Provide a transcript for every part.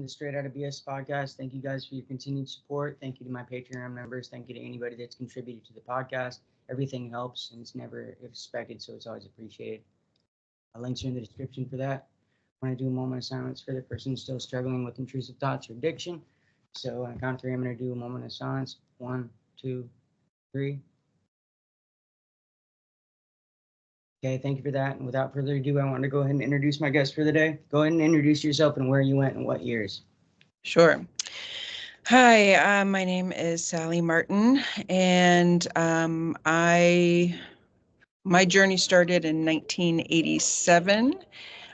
the Straight Outta BS podcast. Thank you guys for your continued support. Thank you to my Patreon members. Thank you to anybody that's contributed to the podcast. Everything helps and it's never expected, so it's always appreciated. Links are in the description for that. I want to do a moment of silence for the person still struggling with intrusive thoughts or addiction. So on count 3, I'm going to do a moment of silence. 1, 2, 3. Okay, thank you for that. And without further ado, I want to go ahead and introduce my guest for the day. Go ahead and introduce yourself and where you went and what years. Sure. Hi, my name is Sally Martin, and my journey started in 1987.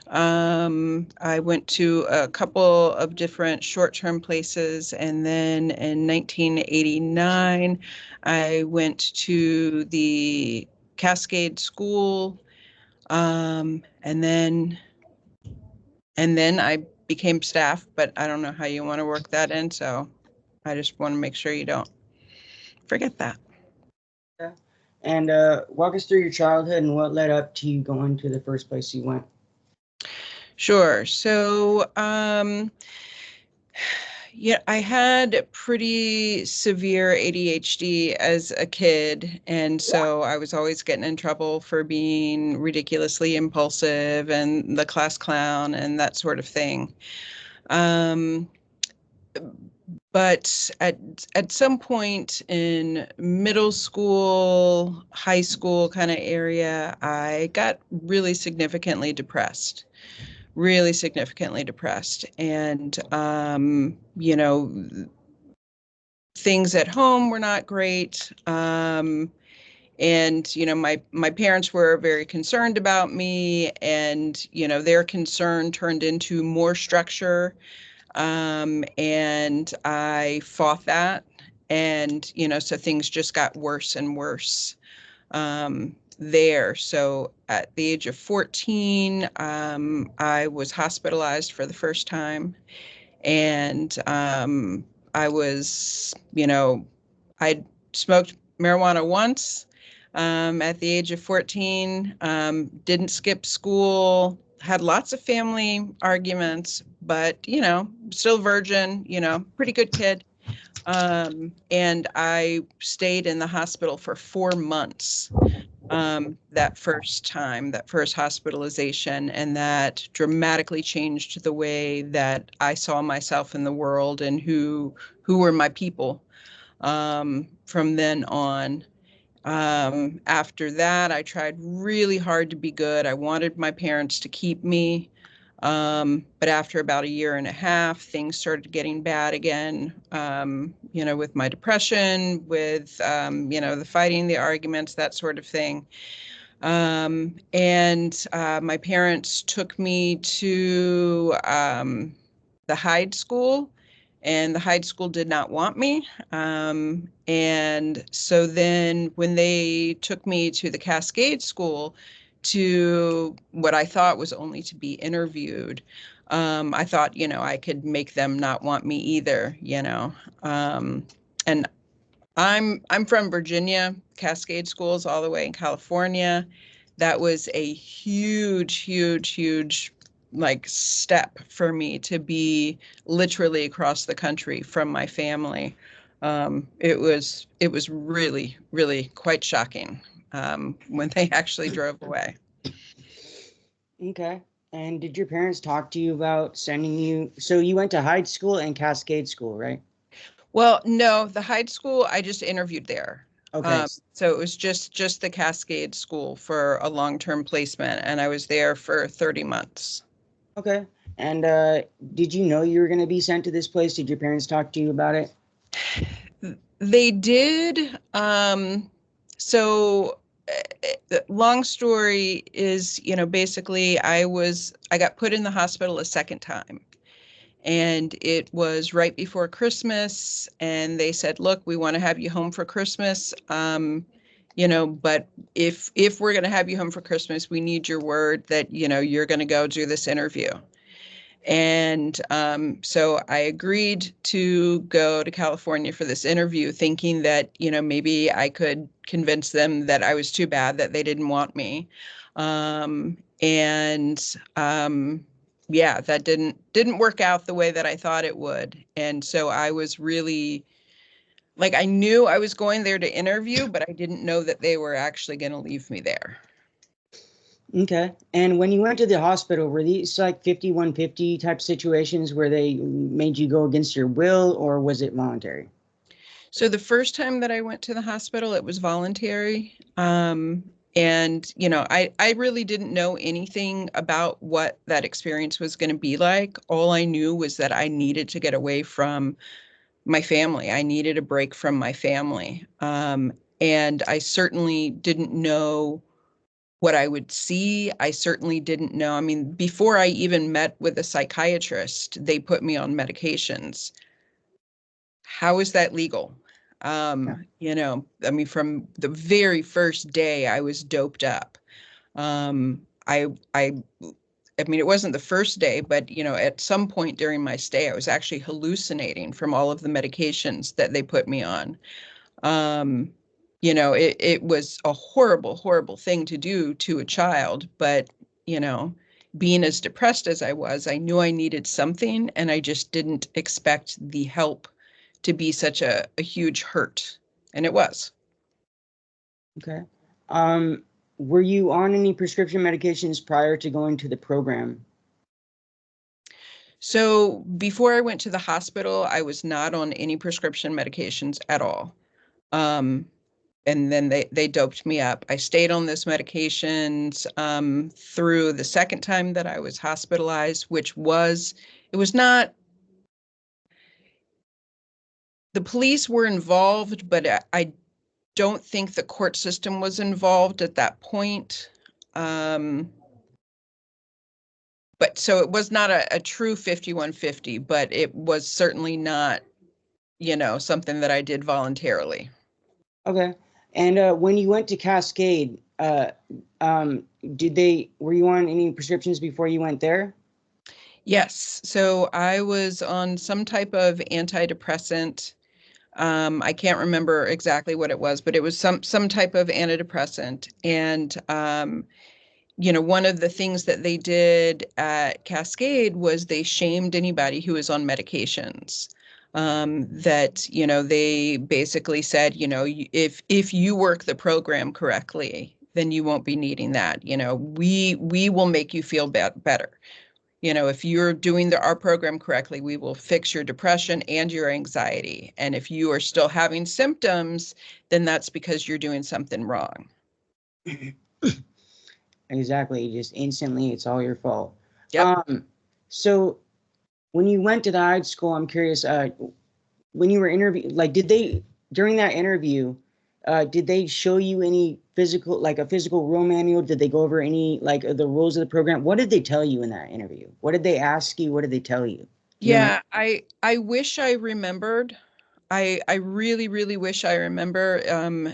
I went to a couple of different short-term places, and then in 1989, I went to the Cascade School, and then I became staff, but I don't know how you want to work that in, so I just want to make sure you don't forget that. Yeah. And walk us through your childhood and what led up to you going to the first place you went. Sure. So, yeah, I had pretty severe ADHD as a kid, and so I was always getting in trouble for being ridiculously impulsive and the class clown and that sort of thing. But at some point in middle school, high school kind of area, I got really significantly depressed. And, things at home were not great. And, my parents were very concerned about me, and, their concern turned into more structure. And I fought that. And, so things just got worse and worse. There. So at the age of 14, I was hospitalized for the first time. And I was, I'd smoked marijuana once at the age of 14, didn't skip school, had lots of family arguments, but, still virgin, pretty good kid. And I stayed in the hospital for 4 months. That first hospitalization, and that dramatically changed the way that I saw myself in the world and who were my people. From then on, after that, I tried really hard to be good. I wanted my parents to keep me. But after about 1.5 years, things started getting bad again, with my depression, with, the fighting, the arguments, that sort of thing. And my parents took me to the Hyde School, and the Hyde School did not want me. And so then when they took me to the Cascade School, to what I thought was only to be interviewed, I thought, I could make them not want me either, and I'm from Virginia. Cascade School's all the way in California. That was a huge step for me to be literally across the country from my family. It was really, really quite shocking when they actually drove away. Okay. And did your parents talk to you about sending you? So you went to Hyde School and Cascade School, right? Well, no, the Hyde School, I just interviewed there. Okay. So it was just the Cascade School for a long-term placement, and I was there for 30 months. Okay. And did you know you were going to be sent to this place? Did your parents talk to you about it? They did. So long story is, basically I got put in the hospital a second time. And it was right before Christmas, and they said, look, we want to have you home for Christmas. But if we're going to have you home for Christmas, we need your word that, you're going to go do this interview. And so I agreed to go to California for this interview, thinking that, maybe I could convince them that I was too bad, that they didn't want me. yeah, that didn't work out the way that I thought it would. And so I was really, like, I knew I was going there to interview, but I didn't know that they were actually going to leave me there. Okay. And when you went to the hospital, were these like 5150 type situations where they made you go against your will, or was it voluntary? So the first time that I went to the hospital, it was voluntary. And, you know, I really didn't know anything about what that experience was going to be like. All I knew was that I needed to get away from my family. I needed a break from my family. And I certainly didn't know what I would see. I certainly didn't know. I mean, before I even met with a psychiatrist, they put me on medications. How is that legal? Yeah. You know, I mean, from the very first day I was doped up. I mean, it wasn't the first day, but, you know, at some point during my stay, I was actually hallucinating from all of the medications that they put me on. Um, you know, it was a horrible, horrible thing to do to a child, but, you know, being as depressed as I was, I knew I needed something, and I just didn't expect the help to be such a huge hurt. And it was. Okay. Um, were you on any prescription medications prior to going to the program? So before I went to the hospital, I was not on any prescription medications at all. Um, and then they doped me up. I stayed on those medications through the second time that I was hospitalized, which was, it was not, the police were involved, but I don't think the court system was involved at that point. But so it was not a true 5150, but it was certainly not, you know, something that I did voluntarily. Okay. And when you went to Cascade, were you on any prescriptions before you went there? Yes. So I was on some type of antidepressant. I can't remember exactly what it was, but it was some type of antidepressant. And you know, one of the things that they did at Cascade was they shamed anybody who was on medications. That, you know, they basically said, you know, if you work the program correctly, then you won't be needing that. You know, we will make you feel better. You know, if you're doing our program correctly, we will fix your depression and your anxiety. And if you are still having symptoms, then that's because you're doing something wrong. Exactly. Just instantly, it's all your fault. Yep. So when you went to the high school, I'm curious, when you were interviewed, like, during that interview, did they show you any physical, like a physical rule manual? Did they go over any, like, the rules of the program? What did they tell you in that interview? What did they ask you? What did they tell you? Do you remember? Yeah, I wish I remembered. I really, really wish I remember.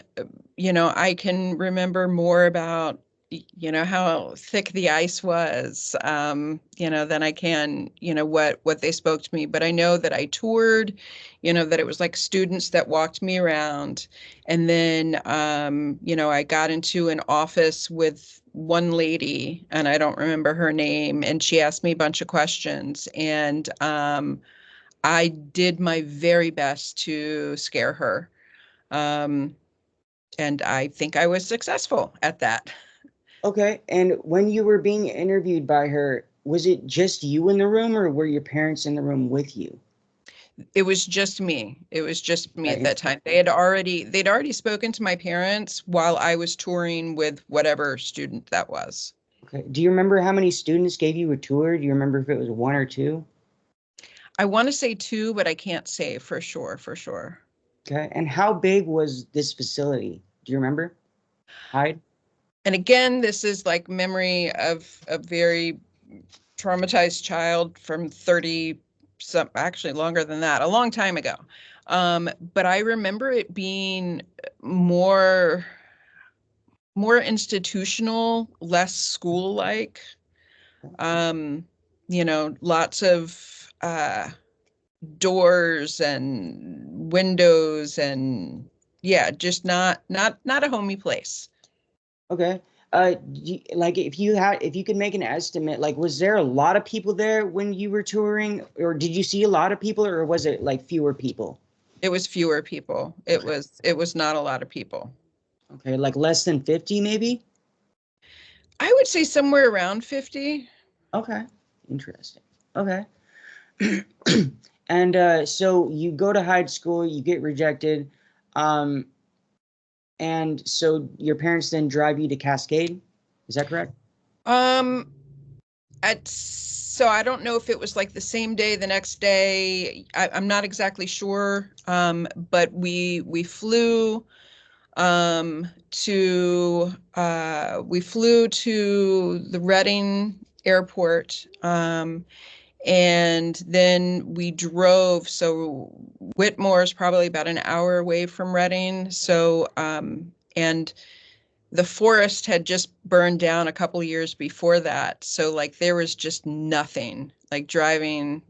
You know, I can remember more about, you know, how thick the ice was, you know, than I can, you know, what they spoke to me. But I know that I toured, you know, that it was like students that walked me around. And then, you know, I got into an office with one lady, and I don't remember her name, and she asked me a bunch of questions. And I did my very best to scare her. Um, and I think I was successful at that. Okay. And when you were being interviewed by her, was it just you in the room, or were your parents in the room with you? It was just me. It was just me at Right. that time. They'd already spoken to my parents while I was touring with whatever student that was. Okay. Do you remember how many students gave you a tour? Do you remember if it was one or two? I want to say two, but I can't say for sure, for sure. Okay. And how big was this facility? Do you remember? Hyde? And again, this is like memory of a very traumatized child from 30, some actually longer than that, a long time ago. But I remember it being more institutional, less school-like. Um, you know, lots of doors and windows, and yeah, just not a homey place. Okay. Like if you could make an estimate, like was there a lot of people there when you were touring, or did you see a lot of people, or was it like fewer people? It was fewer people. It was not a lot of people. Okay, like less than 50 maybe? I would say somewhere around 50. Okay, interesting. Okay. And so you go to high school, you get rejected, um, and so your parents then drive you to Cascade. Is that correct? Um, so I don't know if it was like the same day, the next day. I'm not exactly sure. But we flew to the Reading airport, and then we drove. So Whitmore is probably about an hour away from Reading. So and the forest had just burned down a couple years before that. So like there was just nothing. Like driving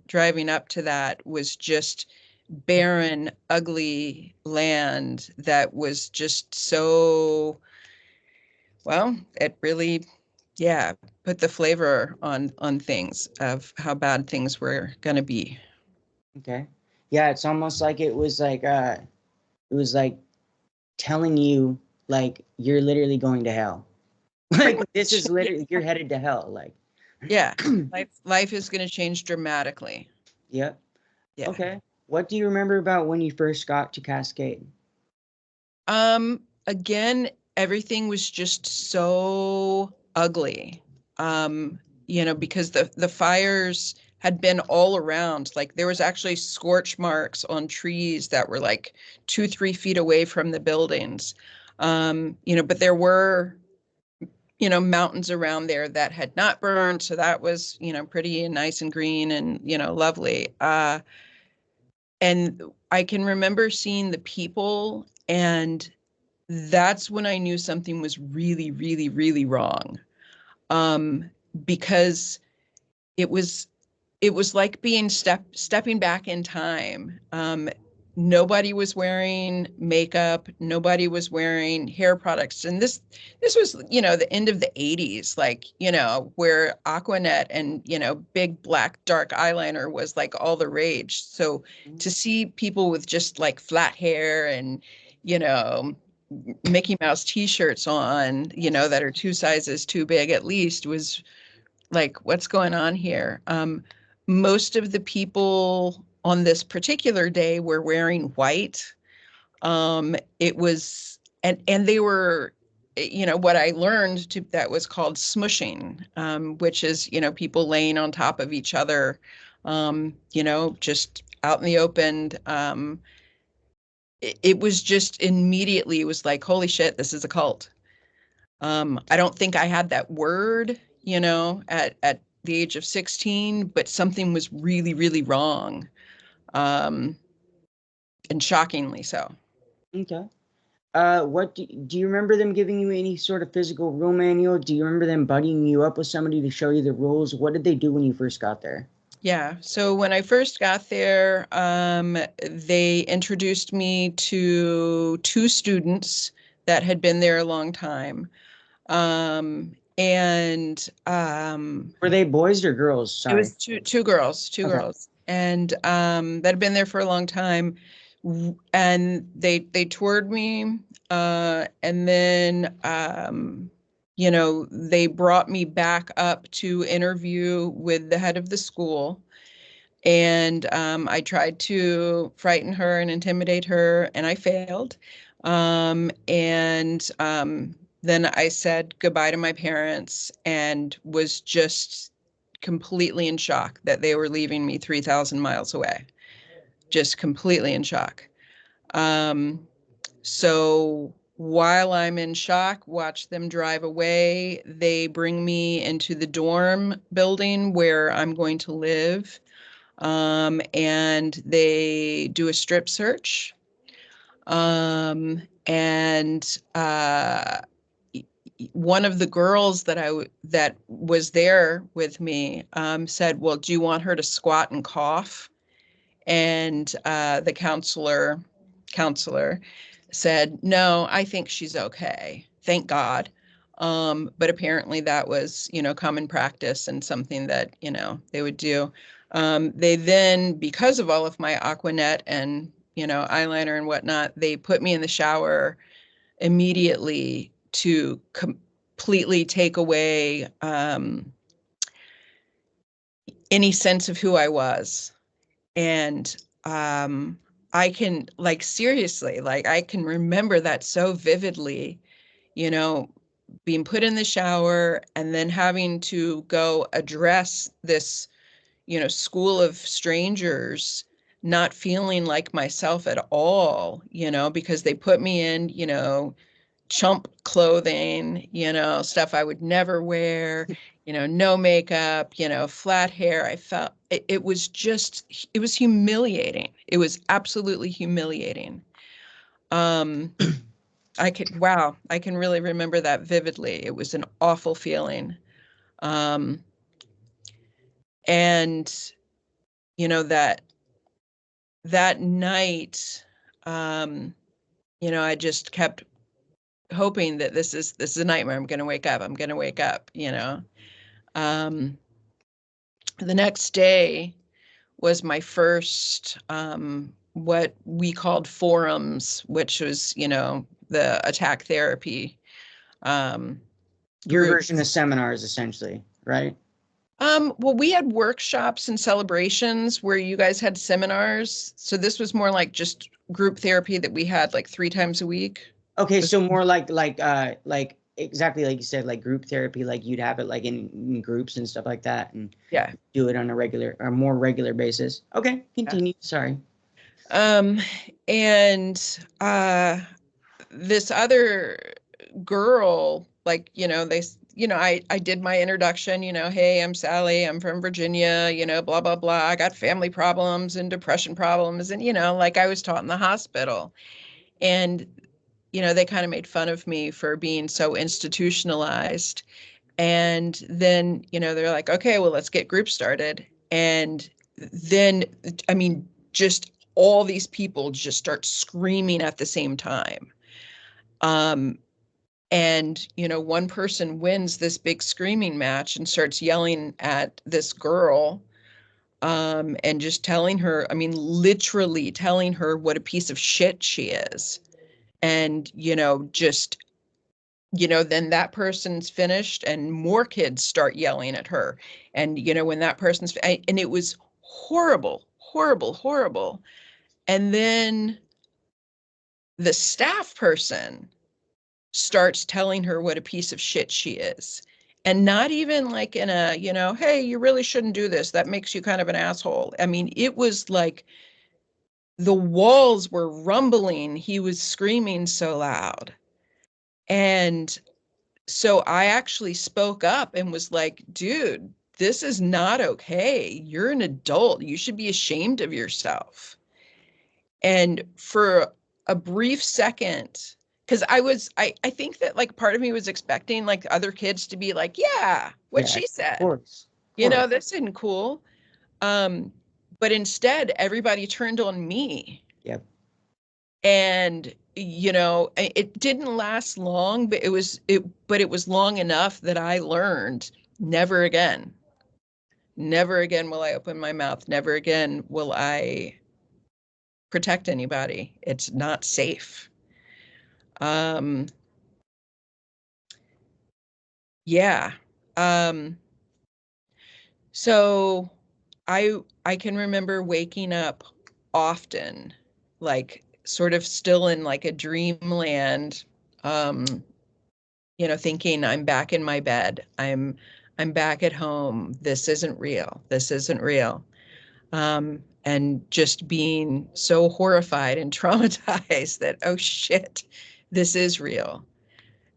up to that was just barren, ugly land that was just so, well, it really, yeah, put the flavor on things of how bad things were gonna be. Okay. Yeah, it's almost like it was like telling you like you're literally going to hell. Pretty Like this much. is literally you're headed to hell. Like, Yeah. Life is gonna change dramatically. yep. Yeah. Okay. What do you remember about when you first got to Cascade? Again, everything was just so ugly. Um, because the fires had been all around. Like there was actually scorch marks on trees that were like 2, 3 feet away from the buildings. But there were, mountains around there that had not burned. So that was, pretty and nice and green and, lovely. And I can remember seeing the people, and that's when I knew something was really, really, really wrong. Um, because it was it was like being stepping back in time. Nobody was wearing makeup, nobody was wearing hair products. And this was, the end of the 80s, like, where Aquanet and, big black dark eyeliner was like all the rage. So to see people with just like flat hair and, you know, Mickey Mouse t-shirts on, that are 2 sizes too big at least, was like, what's going on here? Most of the people on this particular day were wearing white. It was, and they were, what I learned that was called smushing, which is, people laying on top of each other, just out in the open. It was just immediately, it was like, holy shit, this is a cult. I don't think I had that word, at the age of 16, but something was really, really wrong, um, and shockingly so. Okay. What do you remember them giving you any sort of physical rule manual? Do you remember them buddying you up with somebody to show you the rules? What did they do when you first got there? Yeah. So when I first got there, they introduced me to 2 students that had been there a long time. And Were they boys or girls? It Sorry. was two girls, two Okay. girls, and that had been there for a long time, and they toured me, and then they brought me back up to interview with the head of the school, and I tried to frighten her and intimidate her, and I failed, and then I said goodbye to my parents and was just completely in shock that they were leaving me 3,000 miles away, just completely in shock. Um, so while I'm in shock, watch them drive away. They bring me into the dorm building where I'm going to live, and they do a strip search. And one of the girls that was there with me said, "Well, do you want her to squat and cough?" And the counselor said, "No, I think she's okay. Thank God." But apparently that was, common practice and something that, they would do. They then, because of all of my Aquanet and, eyeliner and whatnot, they put me in the shower immediately to completely take away any sense of who I was. And I can, like, seriously, like, I can remember that so vividly, being put in the shower and then having to go address this, school of strangers, not feeling like myself at all, because they put me in, chump clothing, stuff I would never wear, no makeup, flat hair. I felt it was humiliating. It was absolutely humiliating. I can really remember that vividly. It was an awful feeling. And, that night, I just kept hoping that this is a nightmare. I'm going to wake up. I'm going to wake up, The next day was my first, what we called forums, which was, the attack therapy. Your version of seminars, essentially, right? Well, we had workshops and celebrations where you guys had seminars. So this was more like just group therapy that we had like 3 times a week. Okay, so more like exactly like you said, like group therapy, like you'd have it like in groups and stuff like that, and Yeah, do it on a regular or more regular basis. Okay, continue. Yeah. Sorry. And this other girl, like, I did my introduction, hey, I'm Sally, I'm from Virginia, blah, blah, blah. I got family problems and depression problems. And, like I was taught in the hospital. And, they kind of made fun of me for being so institutionalized. And then, they're like, okay, well, let's get groups started. And then, I mean, just all these people just start screaming at the same time. And, one person wins this big screaming match and starts yelling at this girl, and just telling her, I mean, literally telling her what a piece of shit she is. And, then that person's finished and more kids start yelling at her. And, when that and it was horrible, horrible, horrible. And then the staff person starts telling her what a piece of shit she is. And not even like in a, hey, you really shouldn't do this. That makes you kind of an asshole. I mean, it was like the walls were rumbling. He was screaming so loud. And so I actually spoke up and was like, dude, this is not okay. You're an adult. You should be ashamed of yourself. And for a brief second, because I think that like part of me was expecting like other kids to be like, yeah, what she said, of course. this isn't cool. But instead, everybody turned on me. Yep. And, it didn't last long, but it was long enough that I learned never again. Never again will I open my mouth. Never again will I protect anybody. It's not safe. Yeah. So I can remember waking up often, like sort of still in like a dreamland, thinking I'm back in my bed. I'm back at home. This isn't real. This isn't real. And just being so horrified and traumatized that, oh shit, this is real.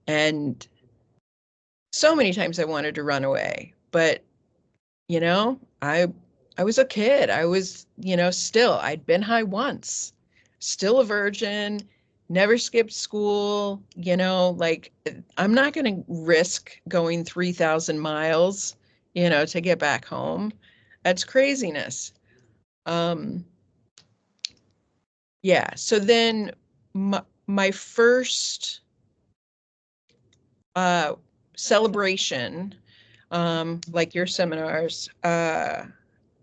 And so many times I wanted to run away, but, I was a kid. I was, still, I'd been high once, still a virgin, never skipped school, like I'm not going to risk going 3,000 miles, to get back home. That's craziness. Yeah. So then my first, celebration, like your seminars,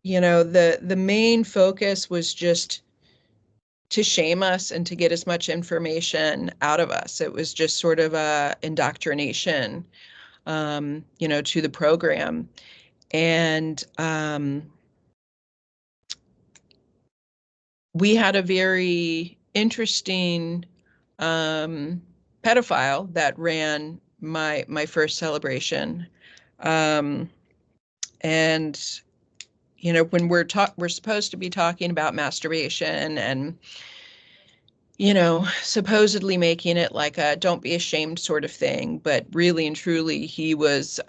you know, the main focus was just to shame us and to get as much information out of us. It was just sort of a indoctrination, you know, to the program. And we had a very interesting pedophile that ran my first celebration. And you know, when we're supposed to be talking about masturbation and, you know, supposedly making it like a don't be ashamed sort of thing, but really and truly he was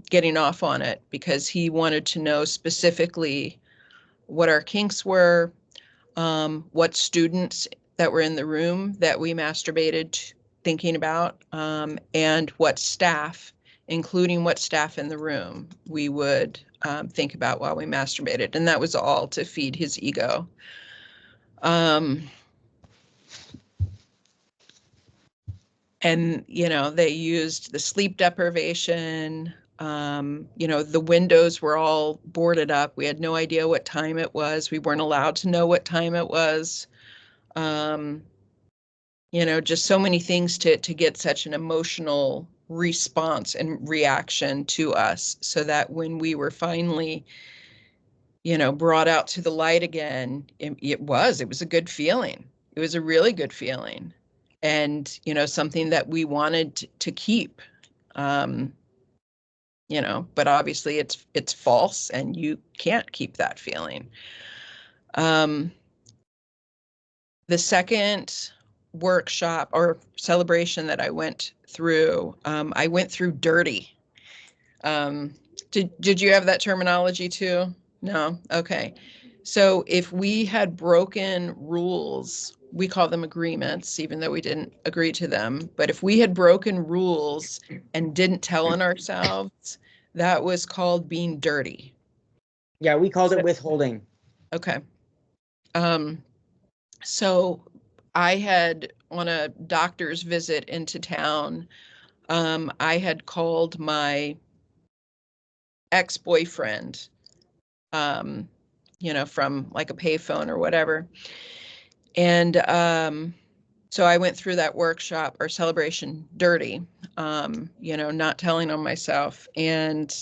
getting off on it because he wanted to know specifically what our kinks were, what students that were in the room that we masturbated thinking about, and what staff, including what staff in the room we would think about while we masturbated. And that was all to feed his ego. And, you know, they used the sleep deprivation. You know, the windows were all boarded up. We had no idea what time it was. We weren't allowed to know what time it was. You know, just so many things to get such an emotional response and reaction to us, so that when we were finally, you know, brought out to the light again, it was a good feeling. It was a really good feeling, and, you know, something that we wanted to keep. You know, but obviously it's false and you can't keep that feeling. The second workshop or celebration that I went through dirty. Did you have that terminology too? No? Okay. So if we had broken rules, we call them agreements, even though we didn't agree to them. But if we had broken rules and didn't tell on ourselves, that was called being dirty. Yeah, we called it withholding. Okay. So I had, on a doctor's visit into town, I had called my ex-boyfriend, you know, from like a payphone or whatever. And so I went through that workshop or celebration dirty, you know, not telling on myself. And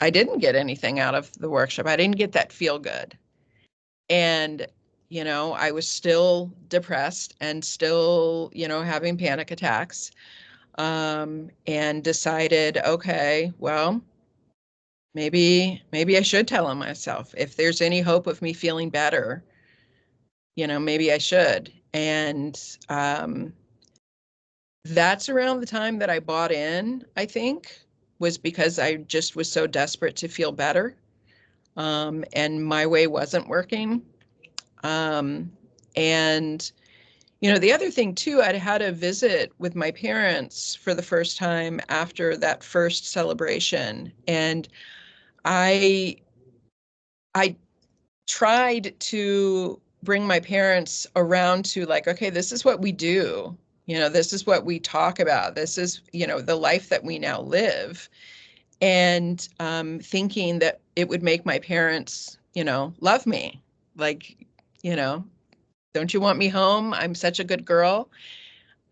I didn't get anything out of the workshop. I didn't get that feel good. And, you know, I was still depressed and still, you know, having panic attacks, and decided, okay, well, maybe I should tell on myself. If there's any hope of me feeling better, you know, maybe I should. And that's around the time that I bought in, I think, was because I just was so desperate to feel better. And my way wasn't working. And, you know, the other thing too, I'd had a visit with my parents for the first time after that first celebration. And I tried to bring my parents around to like, okay, this is what we do. You know, this is what we talk about. This is, you know, the life that we now live. And thinking that it would make my parents, you know, love me. Like, you know, don't you want me home? I'm such a good girl.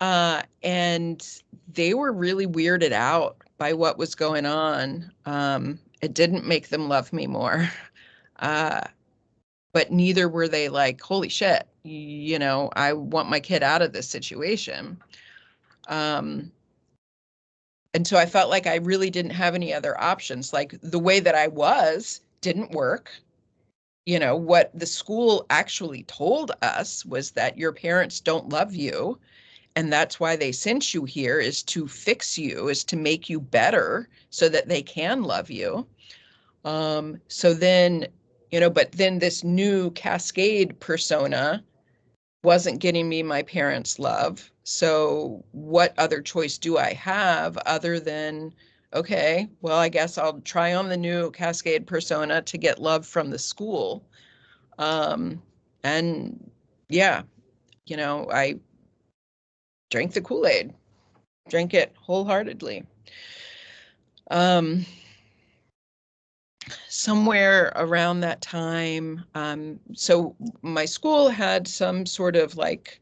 And they were really weirded out by what was going on. It didn't make them love me more. But neither were they like, holy shit, you know, I want my kid out of this situation. And so I felt like I really didn't have any other options. Like the way that I was didn't work. You know, what the school actually told us was that your parents don't love you. And that's why they sent you here, is to fix you, is to make you better so that they can love you. So then, you know, but then this new Cascade persona wasn't getting me my parents' love. So what other choice do I have other than, okay, well, I guess I'll try on the new Cascade persona to get love from the school. And yeah, you know, I drank the Kool-Aid, drank it wholeheartedly. Somewhere around that time, so my school had some sort of like,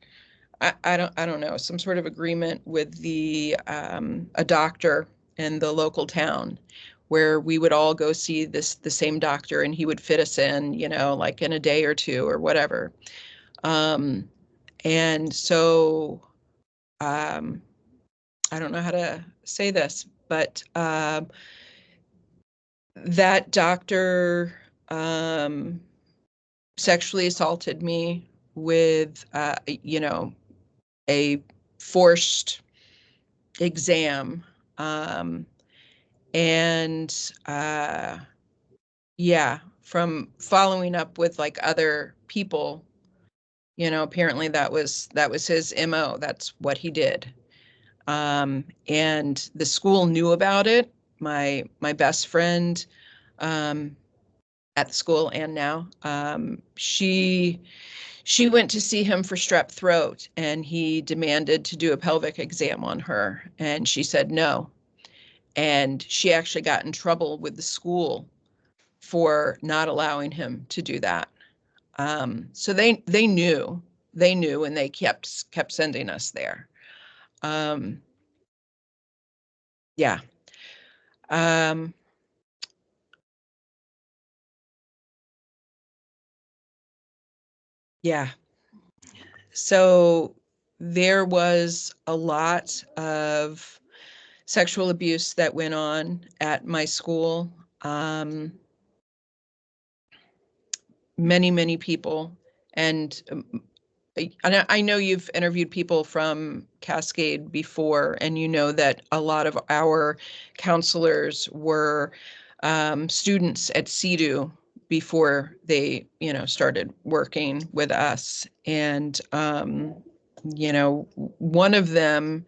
I don't know, some sort of agreement with a doctor in the local town where we would all go see the same doctor, and he would fit us in, like in a day or two or whatever. And so, I don't know how to say this, but that doctor sexually assaulted me with, a forced exam. And yeah, from following up with like other people, apparently that was his MO. That's what he did. And the school knew about it. My best friend at the school and now, she went to see him for strep throat, and he demanded to do a pelvic exam on her, and she said no. And she actually got in trouble with the school for not allowing him to do that. So they knew, and they kept sending us there. Yeah. Yeah. So there was a lot of sexual abuse that went on at my school. Many people. And I know you've interviewed people from Cascade before, and you know that a lot of our counselors were students at CEDU before they, started working with us. And, one of them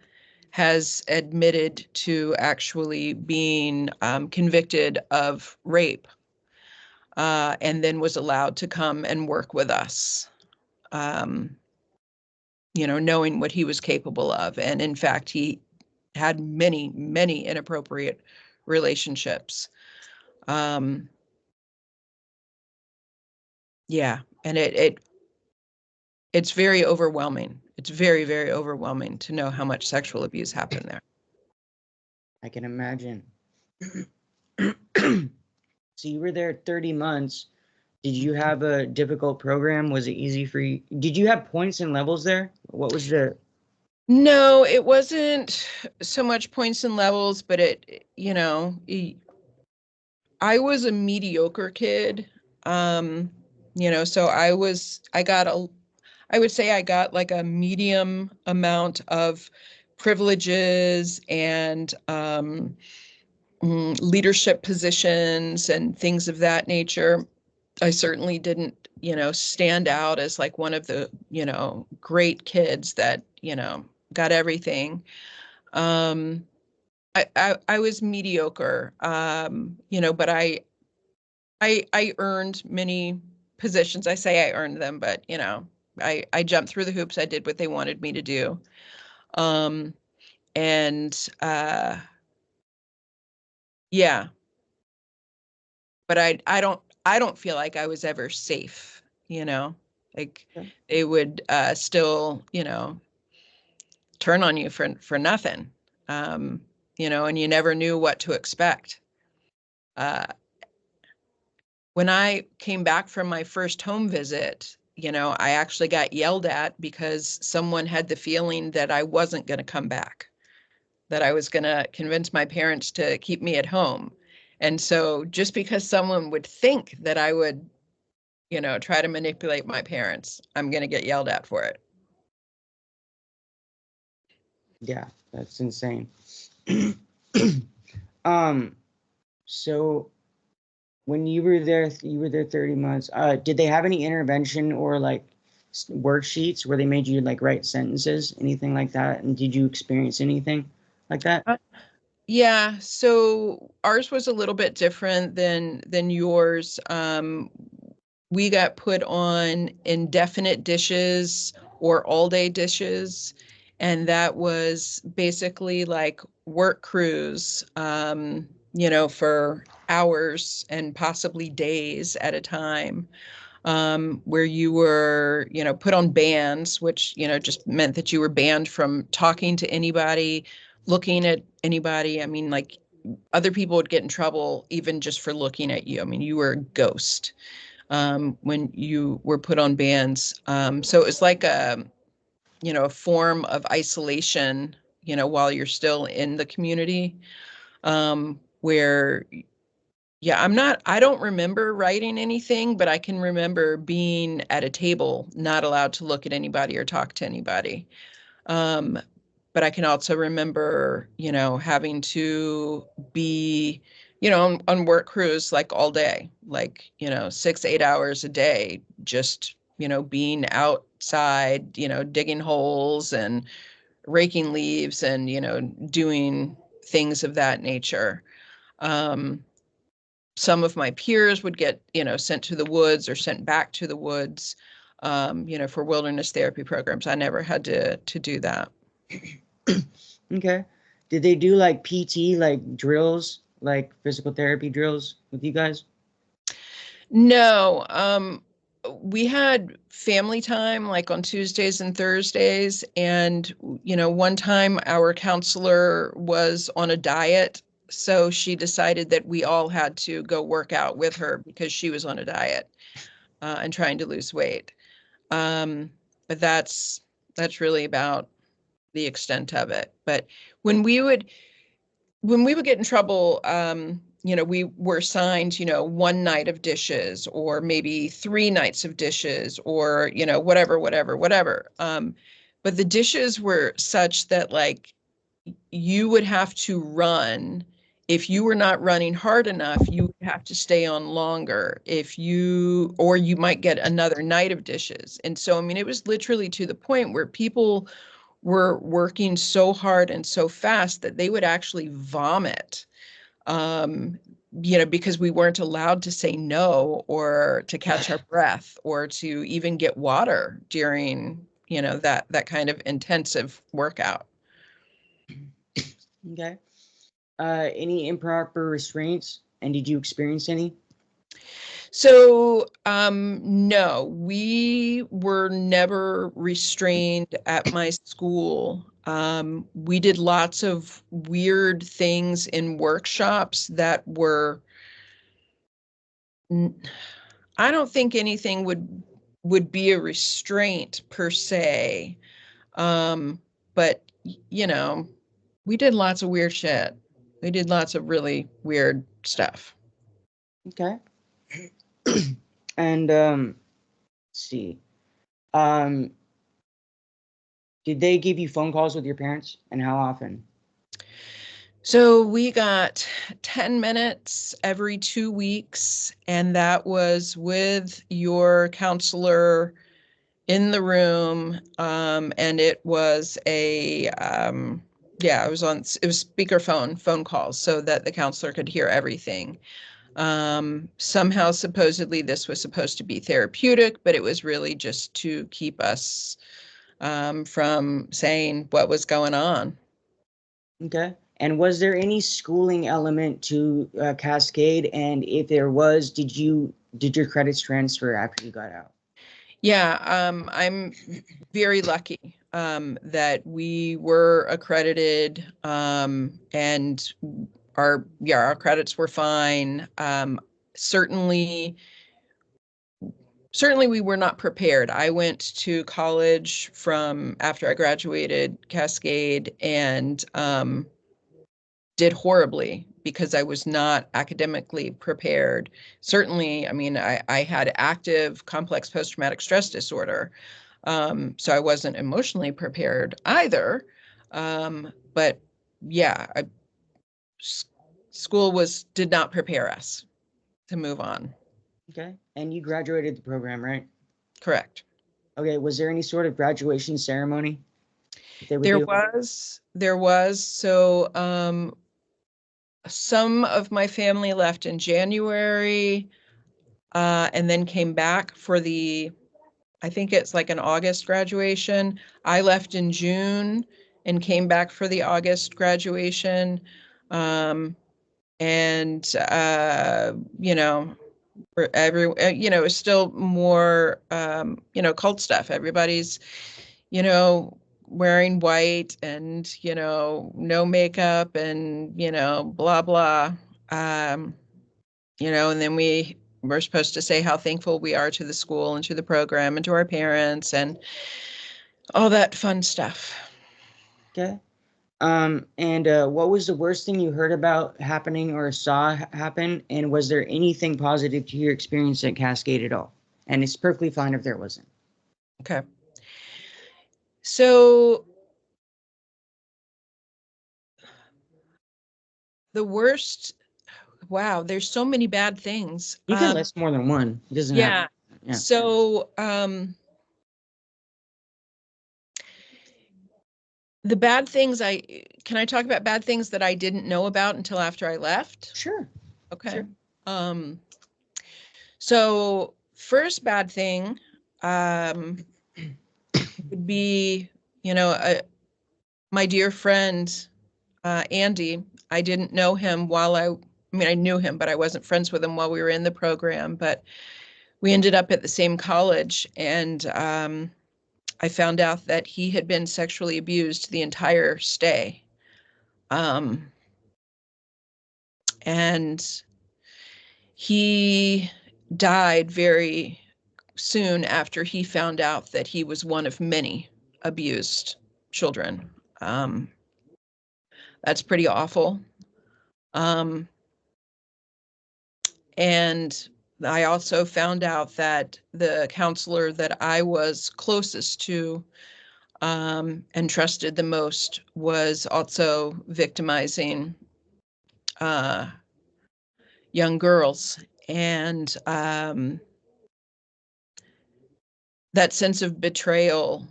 has admitted to actually being convicted of rape, and then was allowed to come and work with us, knowing what he was capable of. And in fact, he had many inappropriate relationships. Yeah, and it's very overwhelming. It's very overwhelming to know how much sexual abuse happened there. I can imagine. So you were there 30 months. Did you have a difficult program? Was it easy for you? Did you have points and levels there? What was the... No, it wasn't so much points and levels, but I was a mediocre kid. So I would say I got like a medium amount of privileges and leadership positions and things of that nature. I certainly didn't, stand out as like one of the, great kids that, got everything. I was mediocre, but I earned many positions. I say I earned them, but I jumped through the hoops. I did what they wanted me to do. And yeah, but I don't feel like I was ever safe, like they would still, turn on you for nothing. And you never knew what to expect. When I came back from my first home visit, I actually got yelled at because someone had the feeling that I wasn't going to come back, that I was going to convince my parents to keep me at home. And so just because someone would think that I would, try to manipulate my parents, I'm going to get yelled at for it. Yeah, that's insane. So when you were there 30 months. Did they have any intervention or like worksheets where they made you like write sentences, anything like that? And did you experience anything like that? Yeah, so ours was a little bit different than yours. We got put on indefinite dishes or all-day dishes, and that was basically like work crews, for hours and possibly days at a time, where you were, put on bans, which, just meant that you were banned from talking to anybody, looking at anybody. I mean, like, other people would get in trouble even just for looking at you. I mean, you were a ghost when you were put on bans. So it was like a form of isolation, while you're still in the community, where, yeah, I don't remember writing anything, but I can remember being at a table, not allowed to look at anybody or talk to anybody. But I can also remember, having to be, on work crews like all day, like, 6, 8 hours a day, just, being outside, digging holes and raking leaves and, doing things of that nature. Some of my peers would get, sent to the woods or sent back to the woods, for wilderness therapy programs. I never had to do that. Okay. Did they do like PT, like drills, like physical therapy drills with you guys? No, we had family time like on Tuesdays and Thursdays. And, one time our counselor was on a diet. So she decided that we all had to go work out with her because she was on a diet and trying to lose weight. But that's really about the extent of it. But when we would get in trouble, we were assigned, one night of dishes or maybe 3 nights of dishes or, whatever. But the dishes were such that like you would have to run. If you were not running hard enough, you would have to stay on longer or you might get another night of dishes. And so, I mean, it was literally to the point where people were working so hard and so fast that they would actually vomit, because we weren't allowed to say no or to catch our breath or to even get water during, that kind of intensive workout. Okay. Any improper restraints, and did you experience any? So, no, we were never restrained at my school. We did lots of weird things in workshops that were, I don't think anything would be a restraint per se. But, we did lots of weird shit. We did lots of really weird stuff. Okay. And let's see. Um, did they give you phone calls with your parents, and how often? So we got 10 minutes every 2 weeks, and that was with your counselor in the room. And it was it was speakerphone phone calls so that the counselor could hear everything. Somehow, supposedly, this was supposed to be therapeutic, but it was really just to keep us from saying what was going on. Okay. And was there any schooling element to Cascade? And if there was, did your credits transfer after you got out? Yeah, I'm very lucky that we were accredited, and our credits were fine. Certainly we were not prepared. I went to college from after I graduated Cascade and did horribly because I was not academically prepared. Certainly, I mean, I had active complex post-traumatic stress disorder. So I wasn't emotionally prepared either. But yeah, school did not prepare us to move on. Okay. And you graduated the program, right? Correct. Okay. Was there any sort of graduation ceremony that they would There do? was. So some of my family left in January and then came back for I think it's like an August graduation. I left in June and came back for the August graduation. and you know, for you know, it's still more you know, cult stuff. Everybody's, you know, wearing white and, you know, no makeup and, you know, blah blah. You know, and then we're supposed to say how thankful we are to the school and to the program and to our parents and all that fun stuff. Okay. And what was the worst thing you heard about happening or saw happen? And was there anything positive to your experience at Cascade at all? And it's perfectly fine if there wasn't. Okay. So the worst, wow, there's so many bad things. You can list more than one. It doesn't Yeah. have. Yeah. So the bad things can I talk about bad things that I didn't know about until after I left? Sure. Okay. Sure. So first bad thing would be, you know, my dear friend Andy. I didn't know him I mean, I knew him, but I wasn't friends with him while we were in the program. But we ended up at the same college, and I found out that he had been sexually abused the entire stay. And he died very soon after he found out that he was one of many abused children. That's pretty awful. And I also found out that the counselor that I was closest to and trusted the most was also victimizing young girls. And that sense of betrayal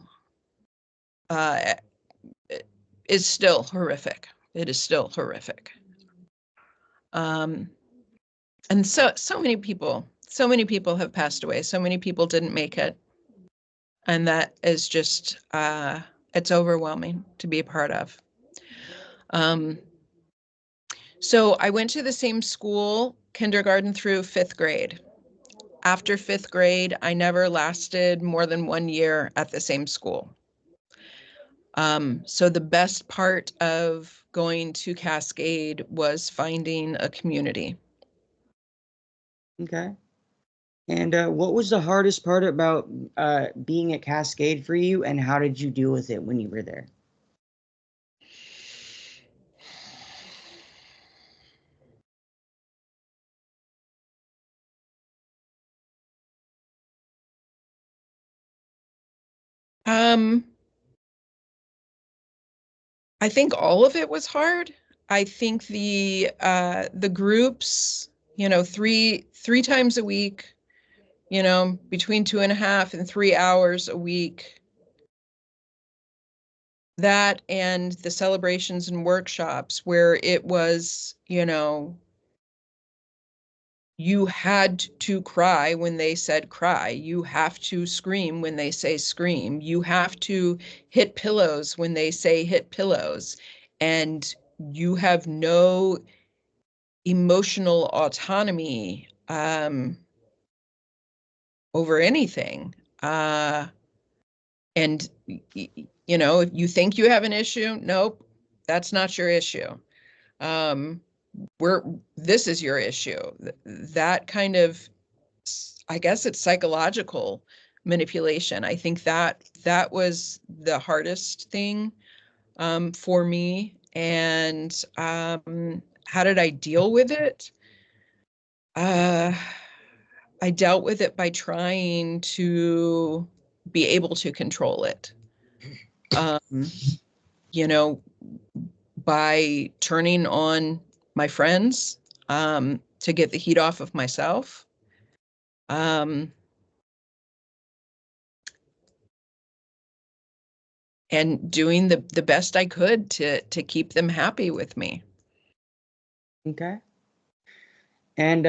is still horrific. It is still horrific. And so many people have passed away. So many people didn't make it. And that is just, it's overwhelming to be a part of. So I went to the same school, kindergarten through 5th grade. After 5th grade, I never lasted more than 1 year at the same school. So the best part of going to Cascade was finding a community. Okay. And what was the hardest part about being at Cascade for you, and how did you deal with it when you were there? I think all of it was hard. I think the groups, you know, three times a week, you know, between 2.5 and 3 hours a week. That and the celebrations and workshops where it was, you know, you had to cry when they said cry. You have to scream when they say scream. You have to hit pillows when they say hit pillows. And you have no emotional autonomy over anything. And, you know, if you think you have an issue, nope, that's not your issue. This is your issue. That kind of, I guess it's psychological manipulation. I think that was the hardest thing for me. And how did I deal with it? I dealt with it by trying to be able to control it. You know, by turning on my friends to get the heat off of myself. And doing the best I could to keep them happy with me. Okay. And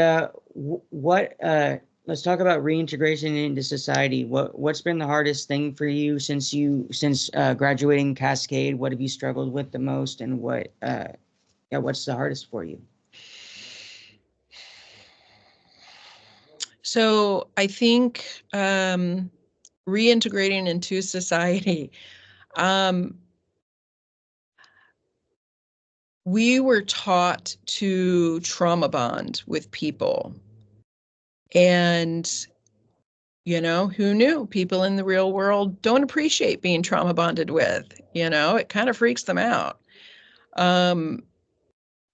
let's talk about reintegration into society. What's been the hardest thing for you since graduating Cascade? What have you struggled with the most, and what's the hardest for you? So I think reintegrating into society. We were taught to trauma bond with people. And, who knew? People in the real world don't appreciate being trauma bonded with, it kind of freaks them out.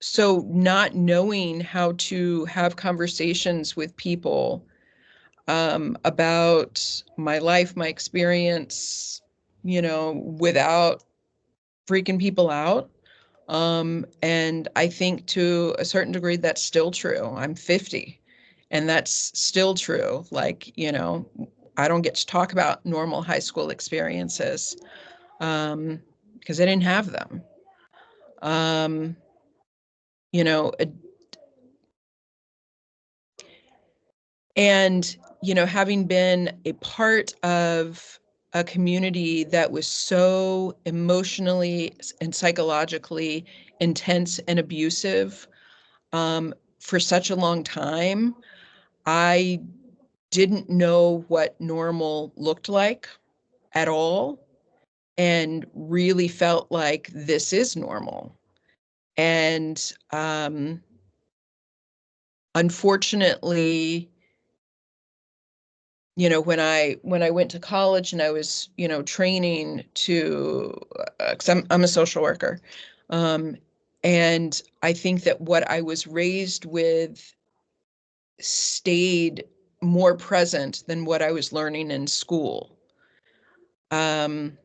So not knowing how to have conversations with people about my life, my experience, without freaking people out. And I think to a certain degree, that's still true. I'm 50, and that's still true. Like, I don't get to talk about normal high school experiences because I didn't have them. Um, you know, and, having been a part of a community that was so emotionally and psychologically intense and abusive for such a long time, I didn't know what normal looked like at all, and really felt like this is normal. And unfortunately, when I went to college and I was, training to, 'cause I'm a social worker, and I think that what I was raised with stayed more present than what I was learning in school. And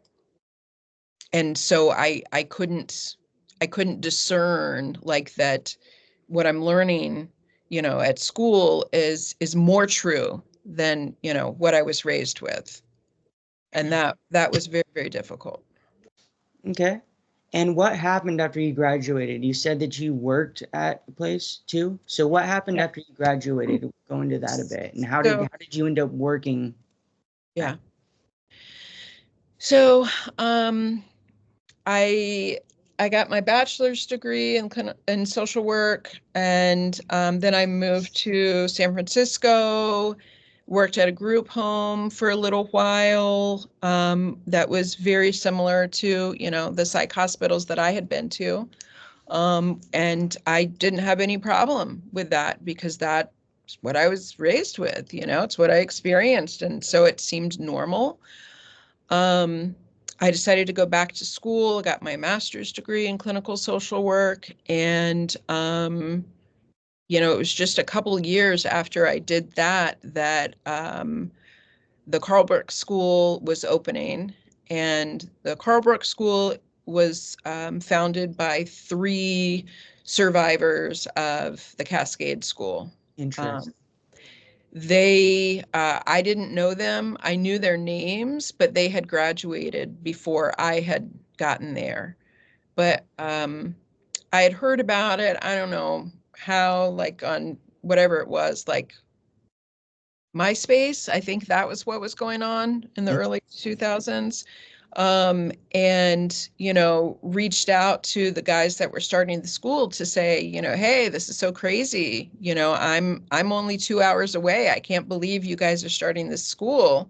so I couldn't discern like that what I'm learning, at school is more true than, what I was raised with. And that was very, very difficult. Okay. And what happened after you graduated? You said that you worked at a place too. So what happened Yeah. after you graduated? Go into that a bit. And how So, did you end up working? yeah. So, I got my bachelor's degree in social work, and then I moved to San Francisco, worked at a group home for a little while that was very similar to, the psych hospitals that I had been to. And I didn't have any problem with that because that's what I was raised with, it's what I experienced. And so it seemed normal. I decided to go back to school, got my master's degree in clinical social work. And, it was just a couple of years after I did that the Carl Brook School was opening. And the Carl Brook School was founded by 3 survivors of the Cascade School. Interesting. I didn't know them. I knew their names, but they had graduated before I had gotten there. But I had heard about it. I don't know how, like on whatever it was, like MySpace. I think that was what was going on in the early 2000s. And, reached out to the guys that were starting the school to say, hey, this is so crazy. I'm only 2 hours away. I can't believe you guys are starting this school.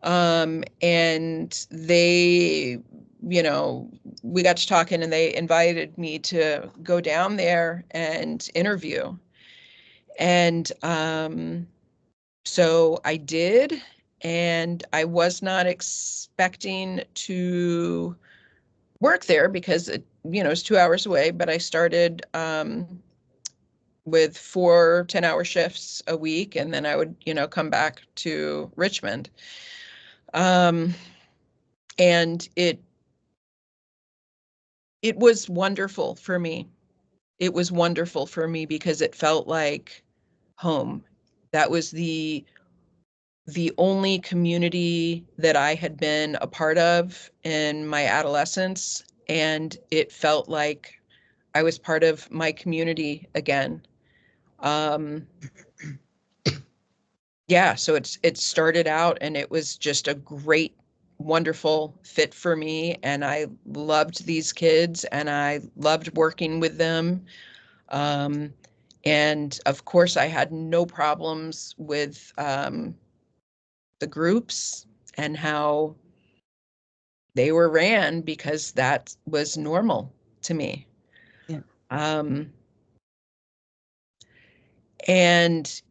And they, we got to talking, and they invited me to go down there and interview. And so I did, and I was not expecting to work there because it's 2 hours away, but I started with 4 10-hour shifts a week, and then I would, come back to Richmond. And it was wonderful for me. It was wonderful for me because it felt like home. That was the only community that I had been a part of in my adolescence, and it felt like I was part of my community again. Yeah, so it started out, and it was just a great, wonderful fit for me, and I loved these kids, and I loved working with them. And of course, I had no problems with the groups and how they were ran, because that was normal to me. Yeah. And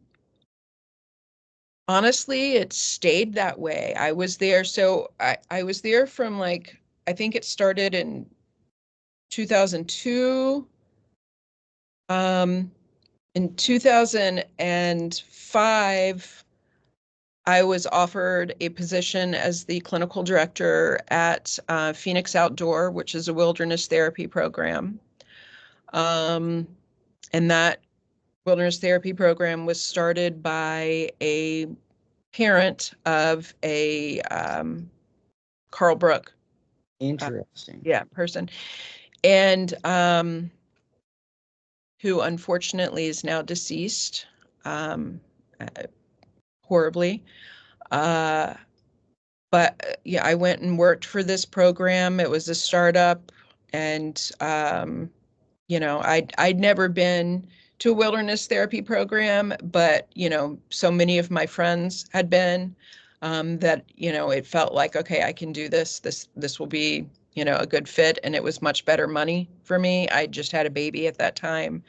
honestly, it stayed that way. I was there. So I was there from like, I think it started in 2002. In 2005, I was offered a position as the clinical director at Phoenix Outdoor, which is a wilderness therapy program. And that wilderness therapy program was started by a parent of a Carl Brook Interesting. person, and who unfortunately is now deceased, um, horribly. But yeah, I went and worked for this program. It was a startup, and I'd never been to a wilderness therapy program, but so many of my friends had been, that it felt like, okay, I can do this. This will be a good fit, and it was much better money for me. I just had a baby at that time,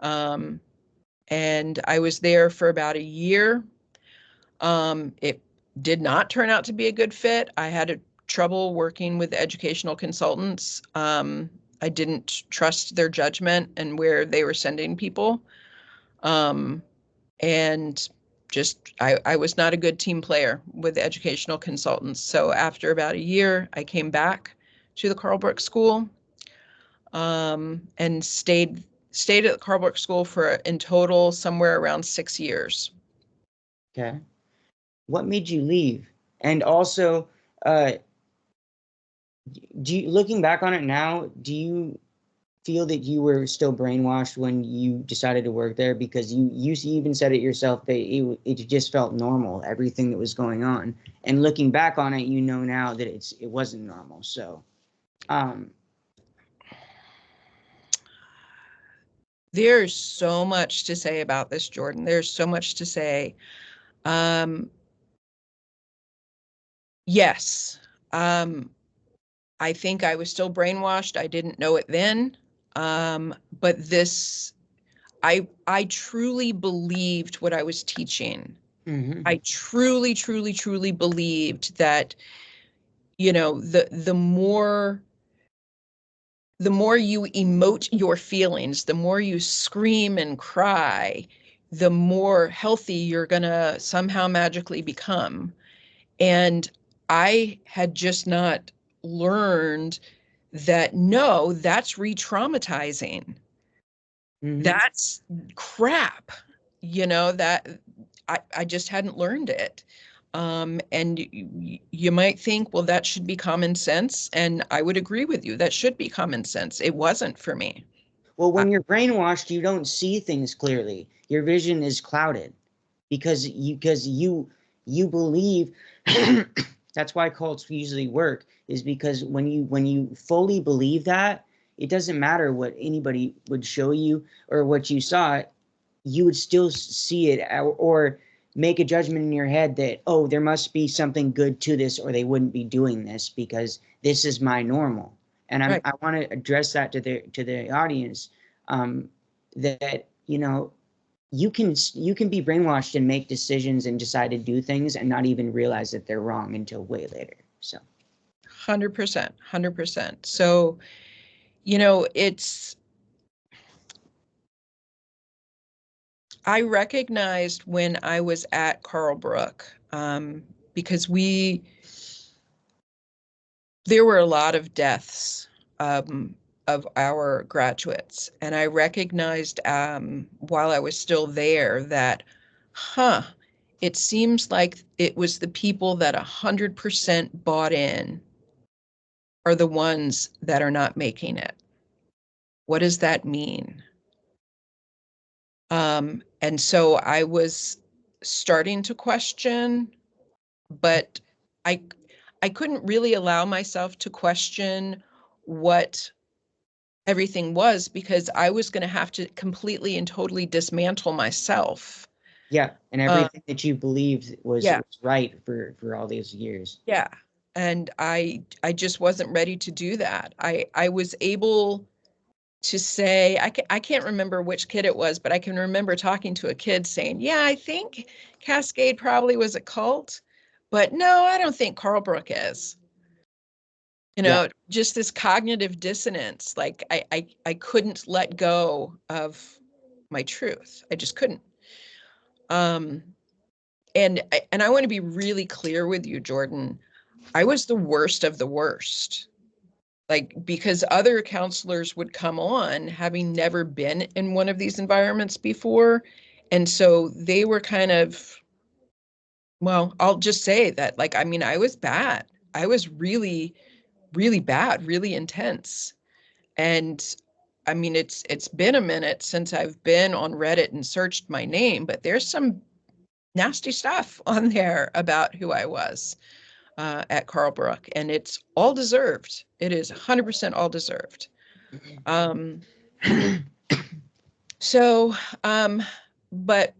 and I was there for about a year. It did not turn out to be a good fit. I had trouble working with educational consultants. I didn't trust their judgment and where they were sending people. And just, I was not a good team player with educational consultants. So after about a year, I came back to the Carl Brook School, and stayed at the Carl Brook School for in total somewhere around 6 years. Okay. What made you leave? And also, looking back on it now, do you feel that you were still brainwashed when you decided to work there? Because you even said it yourself that it just felt normal, everything that was going on. And looking back on it, now that it wasn't normal. So, there's so much to say about this, Jordan. There's so much to say. Yes. I think I was still brainwashed. I didn't know it then. But I truly believed what I was teaching. mm-hmm. I truly, truly, truly believed that, the more you emote your feelings, the more you scream and cry, the more healthy you're gonna somehow magically become. And I had just not learned that, no, that's re-traumatizing. Mm-hmm. That's crap, that I just hadn't learned it. And you might think, well, that should be common sense. And I would agree with you. That should be common sense. It wasn't for me. Well, when you're brainwashed, you don't see things clearly. Your vision is clouded because you believe. That's why cults usually work, is because when you fully believe that, it doesn't matter what anybody would show you or what you saw, you would still see it, or make a judgment in your head that, oh, there must be something good to this, or they wouldn't be doing this because this is my normal. And Right. I want to address that to the audience, that you can be brainwashed and make decisions and decide to do things and not even realize that they're wrong until way later. So 100%, 100%. So, I recognized when I was at Carl Brook, because there were a lot of deaths, of our graduates. And I recognized, while I was still there, that, it seems like it was the people that 100% bought in are the ones that are not making it. What does that mean? And so I was starting to question, but I I couldn't really allow myself to question what everything was, because I was going to have to completely and totally dismantle myself. Yeah, and everything that you believed was Yeah. right for all these years. Yeah. And I just wasn't ready to do that. I was able to say, I can't remember which kid it was, but I can remember talking to a kid saying, yeah, I think Cascade probably was a cult, but no, I don't think Carlbrook is. You know, just this cognitive dissonance. Like I couldn't let go of my truth. I just couldn't. And I want to be really clear with you, Jordan. I was the worst of the worst. Like, because other counselors would come on having never been in one of these environments before. And so they were kind of, well, I'll just say that, like, I mean, I was bad. I was really, really bad, really intense. And I mean, it's been a minute since I've been on Reddit and searched my name, but there's some nasty stuff on there about who I was at Carlbrook, and it's all deserved. It is 100% all deserved. But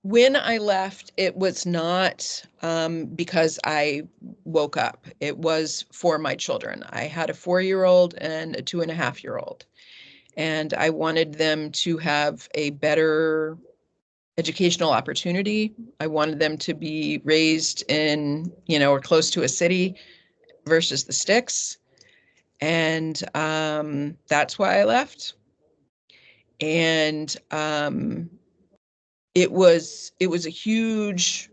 when I left, it was not because I woke up. It was for my children. I had a 4-year-old and a 2.5-year-old, and I wanted them to have a better educational opportunity. I wanted them to be raised in, or close to a city versus the sticks. And that's why I left. And it was a huge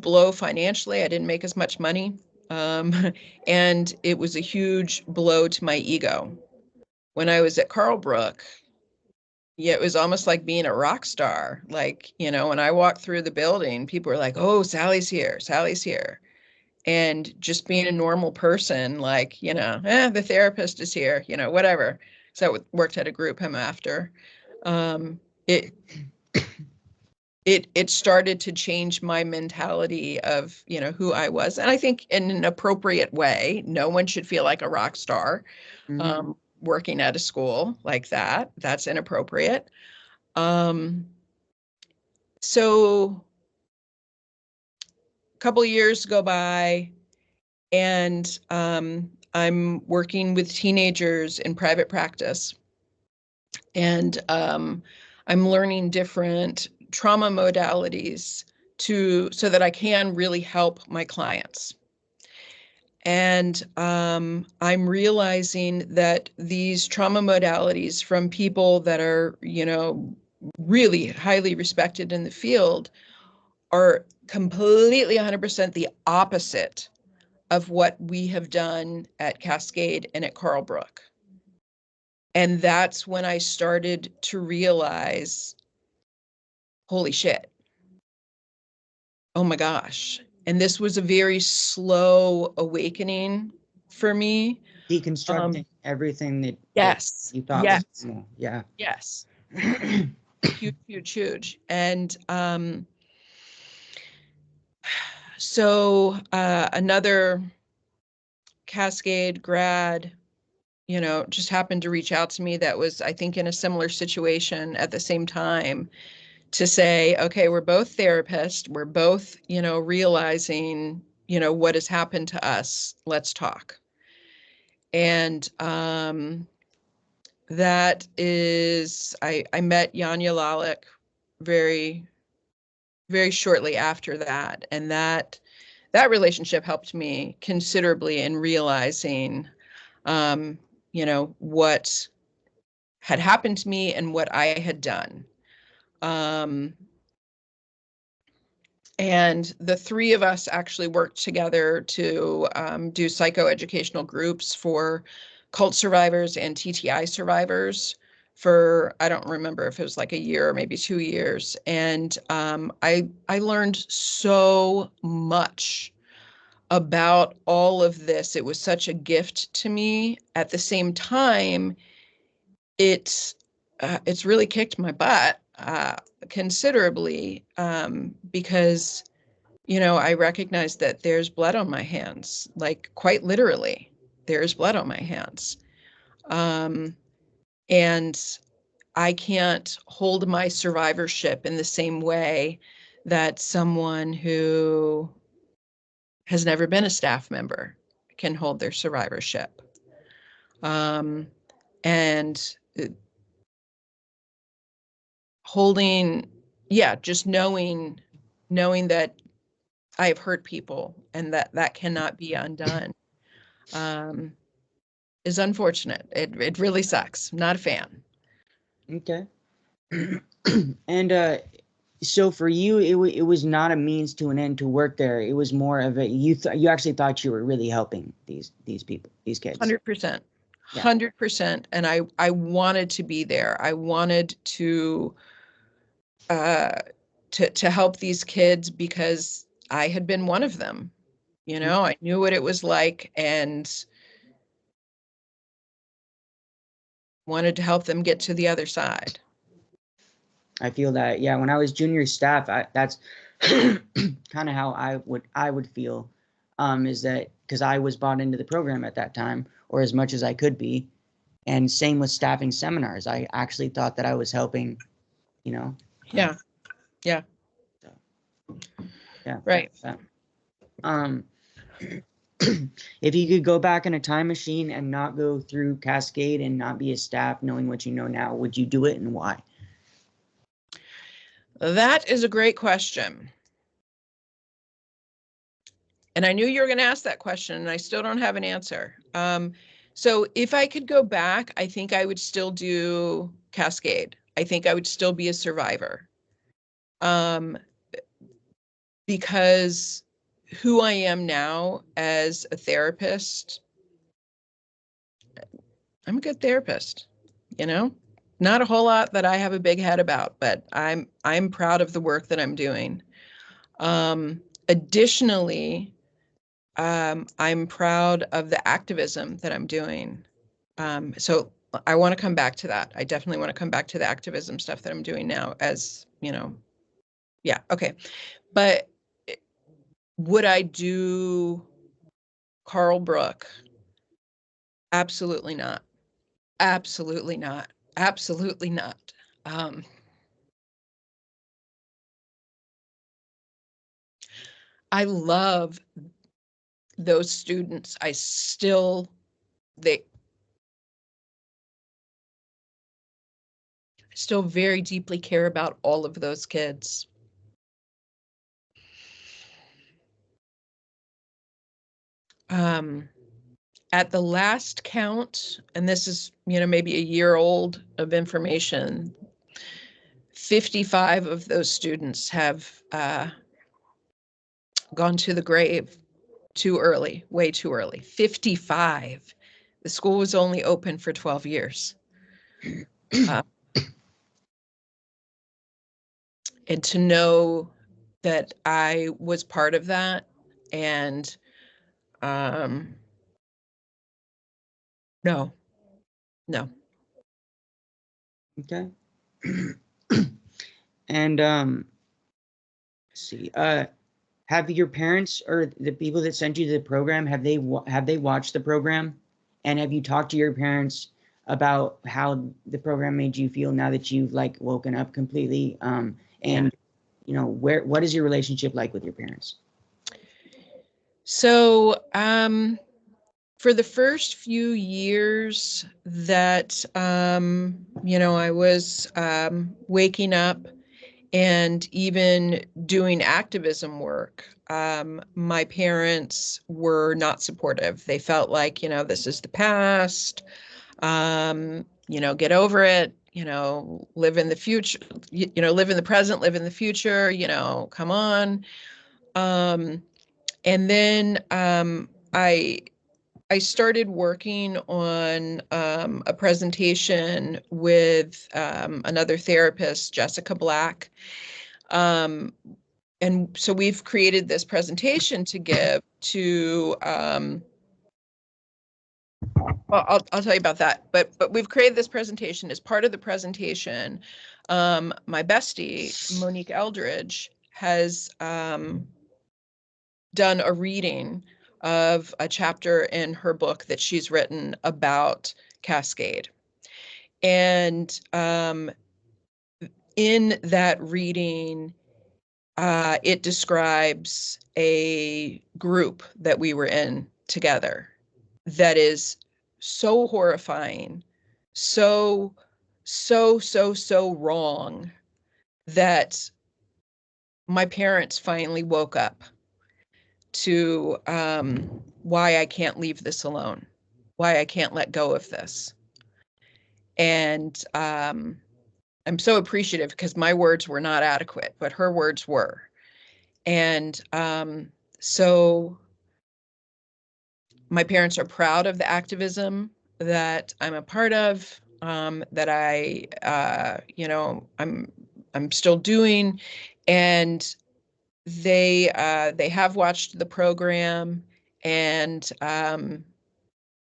blow financially. I didn't make as much money. And it was a huge blow to my ego. When I was at Carlbrook, yeah, it was almost like being a rock star. Like, when I walked through the building, people were like, oh, Sally's here, Sally's here. And just being a normal person, like, the therapist is here, whatever. So I worked at a group home after. It started to change my mentality of, who I was. And I think in an appropriate way. No one should feel like a rock star working at a school like that. That's inappropriate. So a couple of years go by, and I'm working with teenagers in private practice. And I'm learning different trauma modalities so that I can really help my clients. And I'm realizing that these trauma modalities from people that are, really highly respected in the field are completely 100% the opposite of what we have done at Cascade and at Carlbrook. And that's when I started to realize, holy shit. Oh my gosh. And this was a very slow awakening for me. Deconstructing everything that you thought was normal. Yeah. Yes. Huge. And so another Cascade grad, just happened to reach out to me that was, I think, in a similar situation at the same time, to say, okay, we're both therapists. We're both, realizing, what has happened to us. Let's talk. And that is, I met Janja Lalich very, very shortly after that. And that relationship helped me considerably in realizing, what had happened to me and what I had done. And the three of us actually worked together to do psychoeducational groups for cult survivors and T.T.I survivors for, I don't remember if it was like a year or maybe 2 years. And I learned so much about all of this. It was such a gift to me. At the same time, it's really kicked my butt considerably because, I recognize that there's blood on my hands, like quite literally, there's blood on my hands. And I can't hold my survivorship in the same way that someone who has never been a staff member can hold their survivorship. And holding, just knowing that I have hurt people and that cannot be undone is unfortunate. It really sucks. Not a fan. Okay. And so for you, it was not a means to an end to work there. It was more of a you actually thought you were really helping these people, these kids. 100%. 100%. And I wanted to be there. I wanted to help these kids because I had been one of them. You know, I knew what it was like and wanted to help them get to the other side. I feel that, yeah, when I was junior staff, that's kind of how I would feel, is that because I was bought into the program at that time, or as much as I could be. And same with staffing seminars. I actually thought that I was helping, you know. Yeah. Yeah. So, yeah. Right. If you could go back in a time machine and not go through Cascade and not be a staff, knowing what you know now, would you do it, and why? That is a great question. And I knew you were going to ask that question, and I still don't have an answer. So if I could go back, I think I would still do Cascade. I think I would still be a survivor. Because who I am now as a therapist, I'm a good therapist, you know? Not a whole lot that I have a big head about, but I'm proud of the work that I'm doing. Additionally, I'm proud of the activism that I'm doing. So I want to come back to that. I definitely want to come back to the activism stuff that I'm doing now as, yeah, okay. But would I do Carl Brook? Absolutely not. Absolutely not. Absolutely not. I love those students. I still very deeply care about all of those kids. At the last count, and this is, maybe a year old of information, 55 of those students have gone to the grave too early, way too early. 55. The school was only open for 12 years. And to know that I was part of that, and no. Okay. And let's see. Have your parents or the people that sent you to the program, have they watched the program, and have you talked to your parents about how the program made you feel now that you've like woken up completely? And what is your relationship like with your parents? So, for the first few years that, I was waking up and even doing activism work, my parents were not supportive. They felt like, this is the past, get over it, live in the future, live in the present, live in the future, come on. And then I started working on a presentation with another therapist, Jessica Black. And so we've created this presentation to give to, I'll tell you about that, but we've created this presentation. As part of the presentation, my bestie, Monique Eldridge, has done a reading of a chapter in her book that she's written about Cascade. And in that reading, it describes a group that we were in together that is so horrifying, so wrong, that my parents finally woke up to why I can't leave this alone, why I can't let go of this. And I'm so appreciative because my words were not adequate, but her words were. And so my parents are proud of the activism that I'm a part of, that I'm still doing, and they have watched the program, and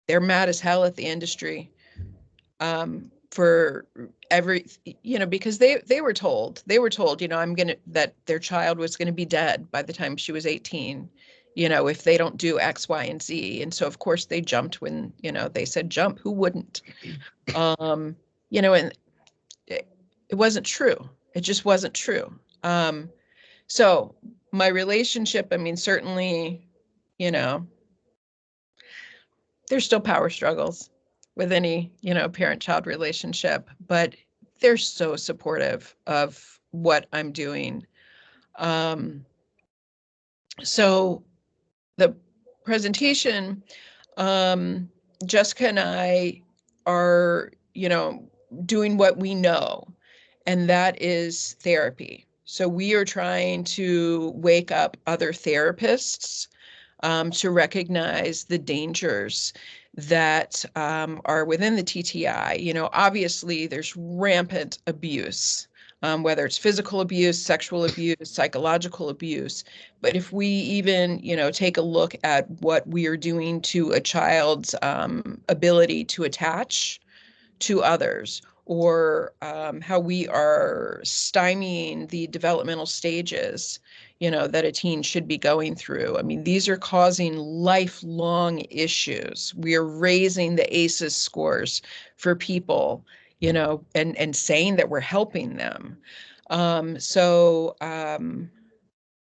they're mad as hell at the industry for because they were told, that their child was going to be dead by the time she was 18, if they don't do X, Y, and Z. And so of course they jumped when, they said jump. Who wouldn't? And it wasn't true. It just wasn't true. So my relationship, I mean, certainly, there's still power struggles with any, parent-child relationship, but they're so supportive of what I'm doing. So the presentation, Jessica and I are, doing what we know, and that is therapy. So we are trying to wake up other therapists to recognize the dangers that are within the T.T.I. Obviously there's rampant abuse, whether it's physical abuse, sexual abuse, psychological abuse. But if we even, take a look at what we are doing to a child's ability to attach to others, or how we are stymieing the developmental stages, that a teen should be going through. I mean, these are causing lifelong issues. We are raising the ACEs scores for people, and saying that we're helping them.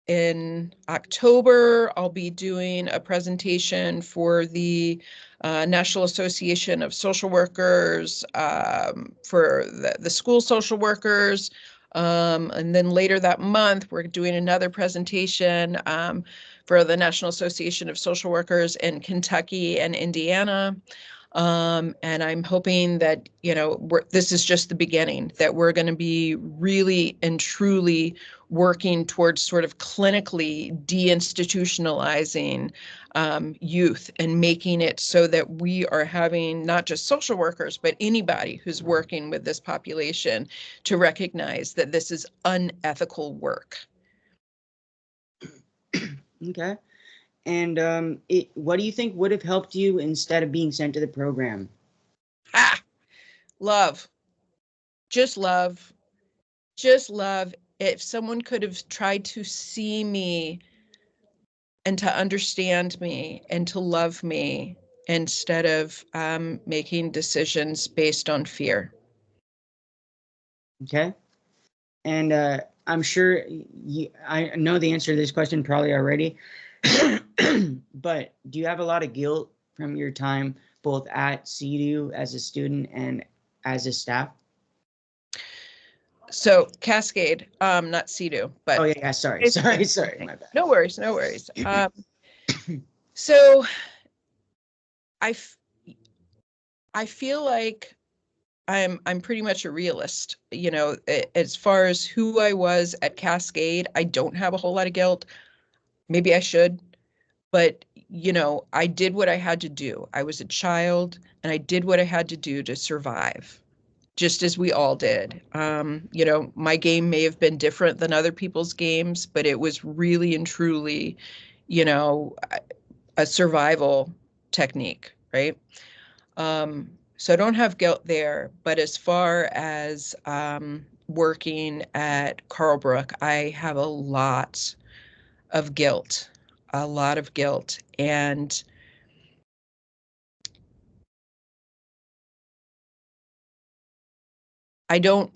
In October, I'll be doing a presentation for the National Association of Social Workers, for the school social workers. And then later that month, we're doing another presentation for the National Association of Social Workers in Kentucky and Indiana. And I'm hoping that, this is just the beginning, that we're going to be really and truly working towards sort of clinically deinstitutionalizing youth, and making it so that we are having not just social workers, but anybody who's working with this population to recognize that this is unethical work. Okay. And what do you think would have helped you instead of being sent to the program? Love. Just love. Just love. If someone could have tried to see me and to understand me and to love me, instead of making decisions based on fear. Okay. And I'm sure I know the answer to this question probably already, but do you have a lot of guilt from your time both at CEDU as a student and as a staff? So Cascade, not CEDU, but oh yeah, sorry, my bad. No worries. So I feel like I'm pretty much a realist, as far as who I was at Cascade. I don't have a whole lot of guilt. Maybe I should, but I did what I had to do. I was a child and I did what I had to do to survive, just as we all did. My game may have been different than other people's games, but it was really and truly, a survival technique, right? So I don't have guilt there, but as far as working at Carlbrook, I have a lot of guilt, and I don't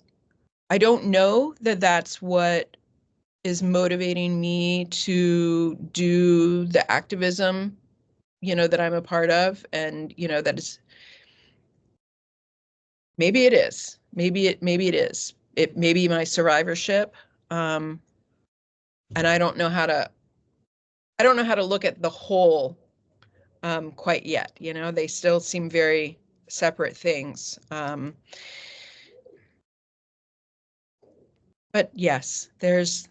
know that that's what is motivating me to do the activism, that I'm a part of. And, that is, maybe it is, maybe it is. It may be my survivorship. And I don't know how to look at the whole quite yet. They still seem very separate things. But yes, there's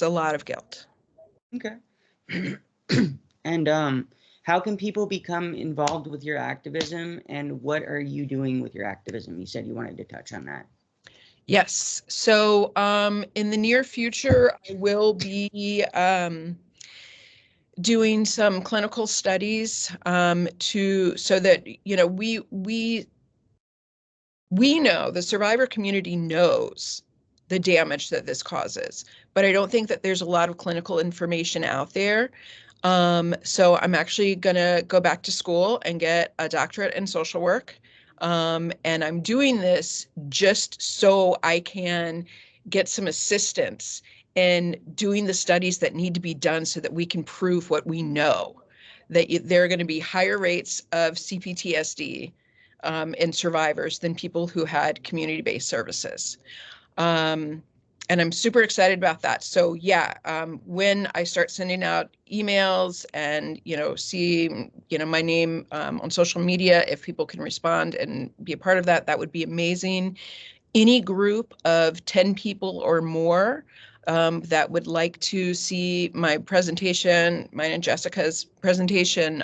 a lot of guilt. Okay. And how can people become involved with your activism, and what are you doing with your activism? You said you wanted to touch on that. Yes. So in the near future, I will be doing some clinical studies so that we know, the survivor community knows the damage that this causes, but I don't think that there's a lot of clinical information out there. So I'm actually gonna go back to school and get a doctorate in social work. And I'm doing this just so I can get some assistance in doing the studies that need to be done so that we can prove what we know, that there are going to be higher rates of CPTSD in survivors than people who had community-based services. And I'm super excited about that. So yeah, when I start sending out emails and, see, my name on social media, if people can respond and be a part of that, that would be amazing. Any group of 10 people or more that would like to see my presentation, mine and Jessica's presentation,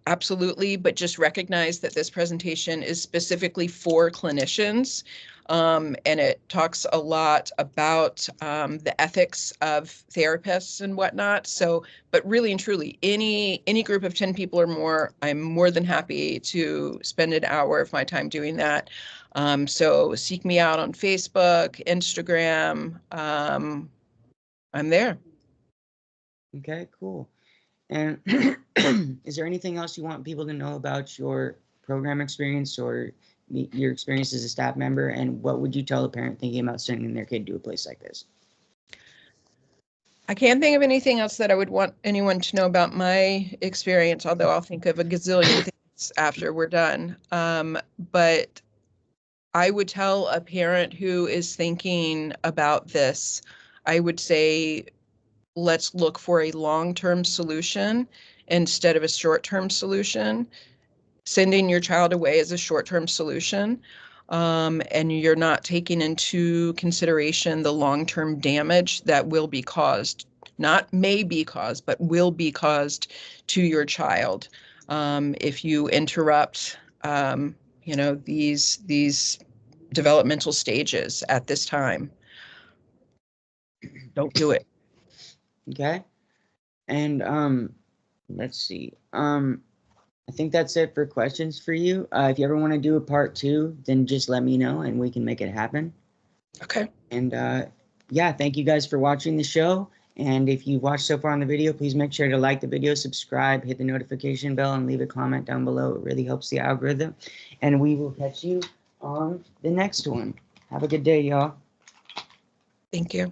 absolutely, but just recognize that this presentation is specifically for clinicians. And it talks a lot about the ethics of therapists and whatnot. So, but really and truly, any group of 10 people or more, I'm more than happy to spend an hour of my time doing that. So seek me out on Facebook, Instagram. I'm there. Okay, cool. And is there anything else you want people to know about your program experience or your experience as a staff member? And what would you tell a parent thinking about sending their kid to a place like this? I can't think of anything else that I would want anyone to know about my experience, although I'll think of a gazillion things after we're done. But I would tell a parent who is thinking about this, I would say, let's look for a long-term solution instead of a short-term solution. Sending your child away is a short-term solution, and you're not taking into consideration the long-term damage that will be caused, not may be caused, but will be caused to your child if you interrupt, these developmental stages at this time. Don't do it. Okay. And let's see. I think that's it for questions for you. If you ever want to do a part 2, then just let me know and we can make it happen. Okay. And yeah, thank you guys for watching the show. And if you've watched so far on the video, please make sure to like the video, subscribe, hit the notification bell, and leave a comment down below. It really helps the algorithm. And we will catch you on the next one. Have a good day, y'all. Thank you.